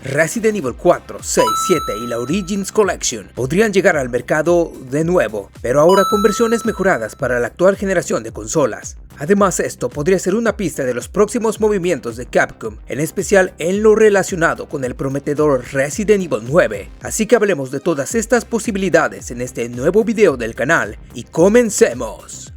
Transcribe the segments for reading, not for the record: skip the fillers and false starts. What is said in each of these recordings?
Resident Evil 4, 6, 7 y la Origins Collection podrían llegar al mercado de nuevo, pero ahora con versiones mejoradas para la actual generación de consolas. Además, esto podría ser una pista de los próximos movimientos de Capcom, en especial en lo relacionado con el prometedor Resident Evil 9. Así que hablemos de todas estas posibilidades en este nuevo video del canal y comencemos.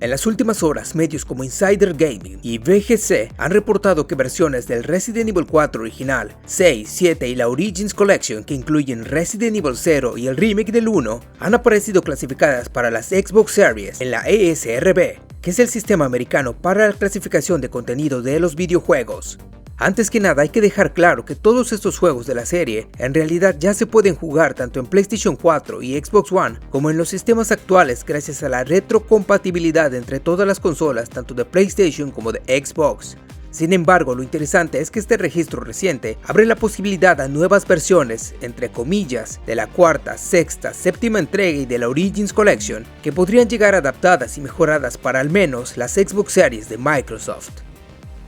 En las últimas horas, medios como Insider Gaming y VGC han reportado que versiones del Resident Evil 4 original, 6, 7 y la Origins Collection, que incluyen Resident Evil 0 y el remake del 1, han aparecido clasificadas para las Xbox Series en la ESRB, que es el sistema americano para la clasificación de contenido de los videojuegos. Antes que nada hay que dejar claro que todos estos juegos de la serie en realidad ya se pueden jugar tanto en PlayStation 4 y Xbox One como en los sistemas actuales gracias a la retrocompatibilidad entre todas las consolas tanto de PlayStation como de Xbox. Sin embargo, lo interesante es que este registro reciente abre la posibilidad a nuevas versiones, entre comillas, de la cuarta, sexta, séptima entrega y de la Origins Collection, que podrían llegar adaptadas y mejoradas para al menos las Xbox Series de Microsoft.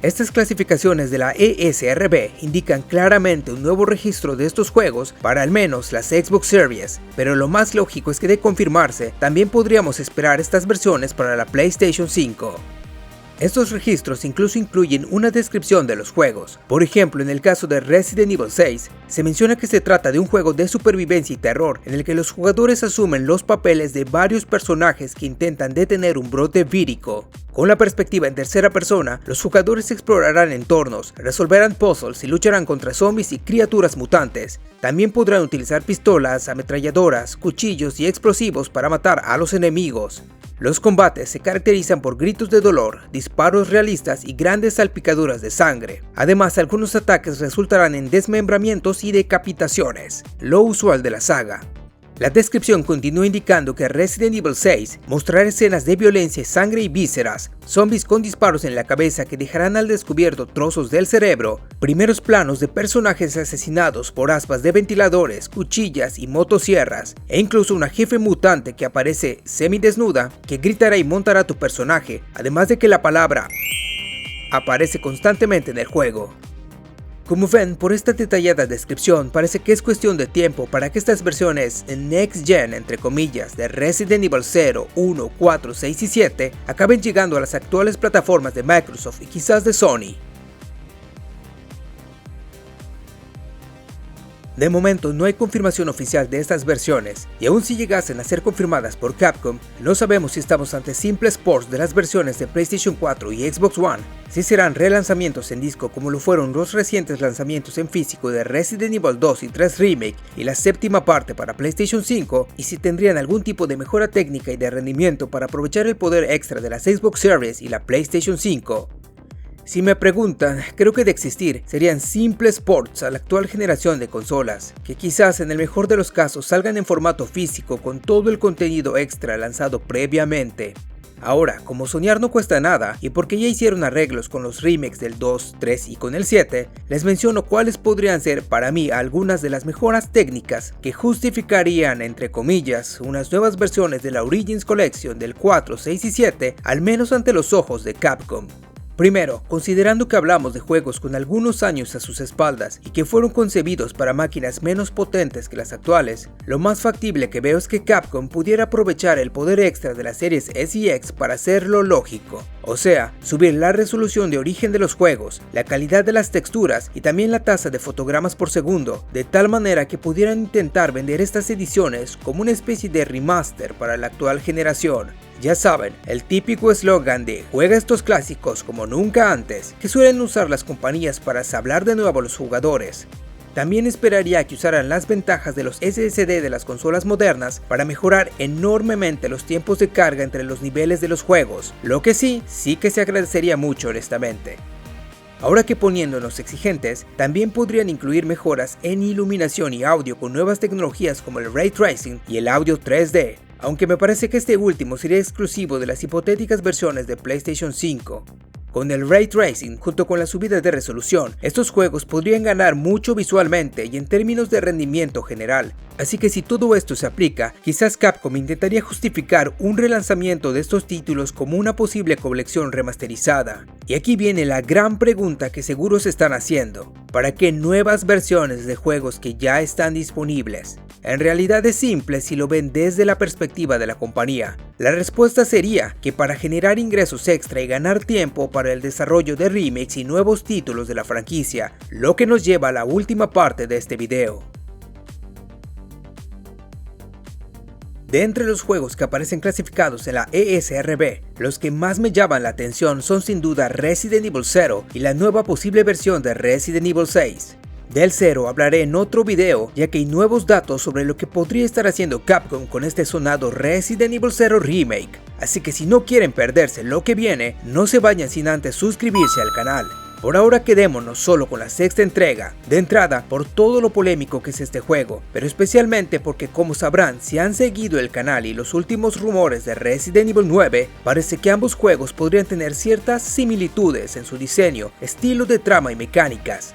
Estas clasificaciones de la ESRB indican claramente un nuevo registro de estos juegos para al menos las Xbox Series, pero lo más lógico es que de confirmarse, también podríamos esperar estas versiones para la PlayStation 5. Estos registros incluso incluyen una descripción de los juegos. Por ejemplo, en el caso de Resident Evil 6, se menciona que se trata de un juego de supervivencia y terror en el que los jugadores asumen los papeles de varios personajes que intentan detener un brote vírico. Con la perspectiva en tercera persona, los jugadores explorarán entornos, resolverán puzzles y lucharán contra zombies y criaturas mutantes. También podrán utilizar pistolas, ametralladoras, cuchillos y explosivos para matar a los enemigos. Los combates se caracterizan por gritos de dolor, disparos realistas y grandes salpicaduras de sangre. Además, algunos ataques resultarán en desmembramientos y decapitaciones, lo usual de la saga. La descripción continúa indicando que Resident Evil 6 mostrará escenas de violencia, sangre y vísceras, zombies con disparos en la cabeza que dejarán al descubierto trozos del cerebro, primeros planos de personajes asesinados por aspas de ventiladores, cuchillas y motosierras, e incluso una jefe mutante que aparece semidesnuda que gritará y montará a tu personaje, además de que la palabra aparece constantemente en el juego. Como ven, por esta detallada descripción, parece que es cuestión de tiempo para que estas versiones Next Gen, entre comillas, de Resident Evil 0, 1, 4, 6 y 7 acaben llegando a las actuales plataformas de Microsoft y quizás de Sony. De momento no hay confirmación oficial de estas versiones, y aun si llegasen a ser confirmadas por Capcom, no sabemos si estamos ante simples ports de las versiones de PlayStation 4 y Xbox One, si serán relanzamientos en disco como lo fueron los recientes lanzamientos en físico de Resident Evil 2 y 3 Remake y la séptima parte para PlayStation 5, y si tendrían algún tipo de mejora técnica y de rendimiento para aprovechar el poder extra de las Xbox Series y la PlayStation 5. Si me preguntan, creo que de existir serían simples ports a la actual generación de consolas, que quizás en el mejor de los casos salgan en formato físico con todo el contenido extra lanzado previamente. Ahora, como soñar no cuesta nada y porque ya hicieron arreglos con los remakes del 2, 3 y con el 7, les menciono cuáles podrían ser para mí algunas de las mejoras técnicas que justificarían, entre comillas, unas nuevas versiones de la Origins Collection del 4, 6 y 7, al menos ante los ojos de Capcom. Primero, considerando que hablamos de juegos con algunos años a sus espaldas y que fueron concebidos para máquinas menos potentes que las actuales, lo más factible que veo es que Capcom pudiera aprovechar el poder extra de las series S y X para hacerlo lógico. O sea, subir la resolución de origen de los juegos, la calidad de las texturas y también la tasa de fotogramas por segundo, de tal manera que pudieran intentar vender estas ediciones como una especie de remaster para la actual generación. Ya saben, el típico eslogan de "juega estos clásicos como nunca antes", que suelen usar las compañías para hablar de nuevo a los jugadores. También esperaría que usaran las ventajas de los SSD de las consolas modernas para mejorar enormemente los tiempos de carga entre los niveles de los juegos, lo que sí que se agradecería mucho honestamente. Ahora que poniéndonos exigentes, también podrían incluir mejoras en iluminación y audio con nuevas tecnologías como el Ray Tracing y el audio 3D. Aunque me parece que este último sería exclusivo de las hipotéticas versiones de PlayStation 5. Con el Ray Tracing, junto con la subida de resolución, estos juegos podrían ganar mucho visualmente y en términos de rendimiento general. Así que si todo esto se aplica, quizás Capcom intentaría justificar un relanzamiento de estos títulos como una posible colección remasterizada. Y aquí viene la gran pregunta que seguro se están haciendo: ¿para qué nuevas versiones de juegos que ya están disponibles? En realidad es simple si lo ven desde la perspectiva de la compañía. La respuesta sería que para generar ingresos extra y ganar tiempo para el desarrollo de remakes y nuevos títulos de la franquicia, lo que nos lleva a la última parte de este video. De entre los juegos que aparecen clasificados en la ESRB, los que más me llaman la atención son sin duda Resident Evil 0 y la nueva posible versión de Resident Evil 6. Del 0 hablaré en otro video, ya que hay nuevos datos sobre lo que podría estar haciendo Capcom con este sonado Resident Evil 0 Remake. Así que si no quieren perderse lo que viene, no se vayan sin antes suscribirse al canal. Por ahora quedémonos solo con la sexta entrega, de entrada por todo lo polémico que es este juego, pero especialmente porque, como sabrán si han seguido el canal y los últimos rumores de Resident Evil 9, parece que ambos juegos podrían tener ciertas similitudes en su diseño, estilo de trama y mecánicas.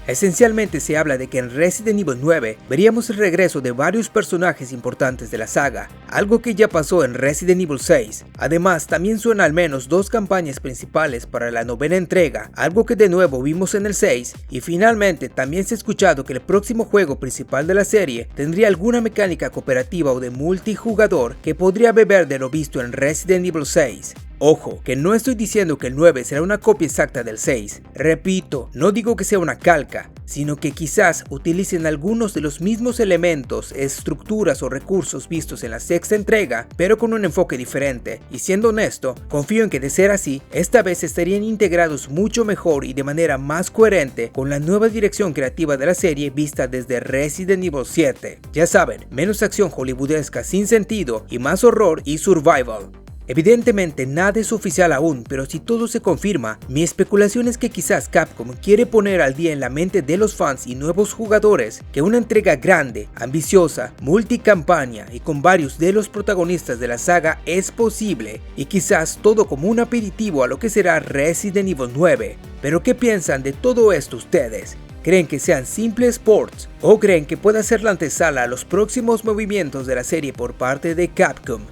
Esencialmente se habla de que en Resident Evil 9 veríamos el regreso de varios personajes importantes de la saga, algo que ya pasó en Resident Evil 6. Además, también suena al menos 2 campañas principales para la novena entrega, algo que de nuevo vimos en el 6, y finalmente también se ha escuchado que el próximo juego principal de la serie tendría alguna mecánica cooperativa o de multijugador que podría beber de lo visto en Resident Evil 6. Ojo, que no estoy diciendo que el 9 será una copia exacta del 6. Repito, no digo que sea una calca, sino que quizás utilicen algunos de los mismos elementos, estructuras o recursos vistos en la sexta entrega, pero con un enfoque diferente. Y siendo honesto, confío en que de ser así, esta vez estarían integrados mucho mejor y de manera más coherente con la nueva dirección creativa de la serie vista desde Resident Evil 7. Ya saben, menos acción hollywoodesca sin sentido y más horror y survival. Evidentemente nada es oficial aún, pero si todo se confirma, mi especulación es que quizás Capcom quiere poner al día en la mente de los fans y nuevos jugadores que una entrega grande, ambiciosa, multicampaña y con varios de los protagonistas de la saga es posible, y quizás todo como un aperitivo a lo que será Resident Evil 9. Pero ¿qué piensan de todo esto ustedes? ¿Creen que sean simples ports o creen que pueda ser la antesala a los próximos movimientos de la serie por parte de Capcom?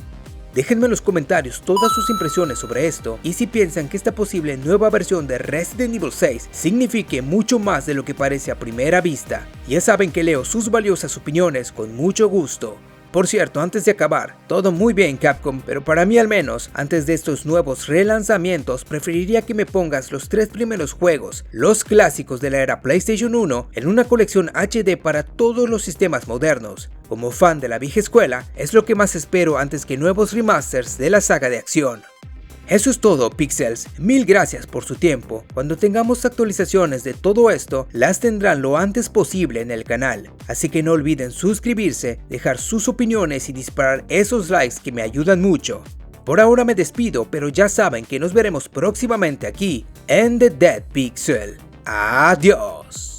Déjenme en los comentarios todas sus impresiones sobre esto y si piensan que esta posible nueva versión de Resident Evil 6 signifique mucho más de lo que parece a primera vista. Ya saben que leo sus valiosas opiniones con mucho gusto. Por cierto, antes de acabar, todo muy bien Capcom, pero para mí al menos, antes de estos nuevos relanzamientos, preferiría que me pongas los 3 primeros juegos, los clásicos de la era PlayStation 1, en una colección HD para todos los sistemas modernos. Como fan de la vieja escuela, es lo que más espero antes que nuevos remasters de la saga de acción. Eso es todo, Pixels. Mil gracias por su tiempo. Cuando tengamos actualizaciones de todo esto, las tendrán lo antes posible en el canal. Así que no olviden suscribirse, dejar sus opiniones y disparar esos likes que me ayudan mucho. Por ahora me despido, pero ya saben que nos veremos próximamente aquí en The Dead Pixel. Adiós.